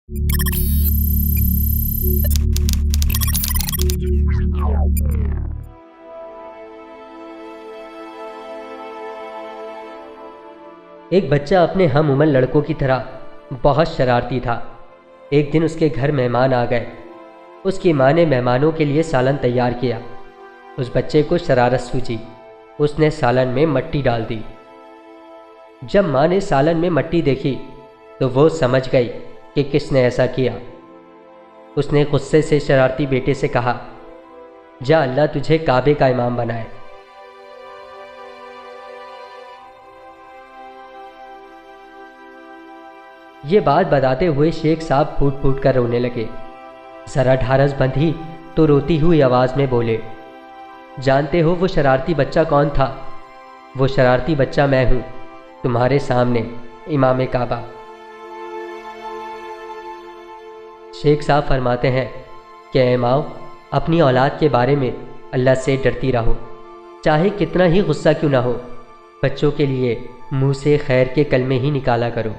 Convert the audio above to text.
एक बच्चा अपने हम उम्र लड़कों की तरह बहुत शरारती था। एक दिन उसके घर मेहमान आ गए। उसकी माँ ने मेहमानों के लिए सालन तैयार किया। उस बच्चे को शरारत सूझी। उसने सालन में मिट्टी डाल दी। जब माँ ने सालन में मिट्टी देखी तो वो समझ गई कि किसने ऐसा किया। उसने गुस्से से शरारती बेटे से कहा, जा अल्लाह तुझे काबे का इमाम बनाए। ये बात बताते हुए शेख साहब फूट फूट कर रोने लगे। जरा ढारस बंधी तो रोती हुई आवाज़ में बोले, जानते हो वो शरारती बच्चा कौन था? वो शरारती बच्चा मैं हूँ, तुम्हारे सामने इमाम काबा। शेख साहब फरमाते हैं कि ऐ माओ, अपनी औलाद के बारे में अल्लाह से डरती रहो, चाहे कितना ही गुस्सा क्यों ना हो। बच्चों के लिए मुंह से खैर के कलमे ही निकाला करो।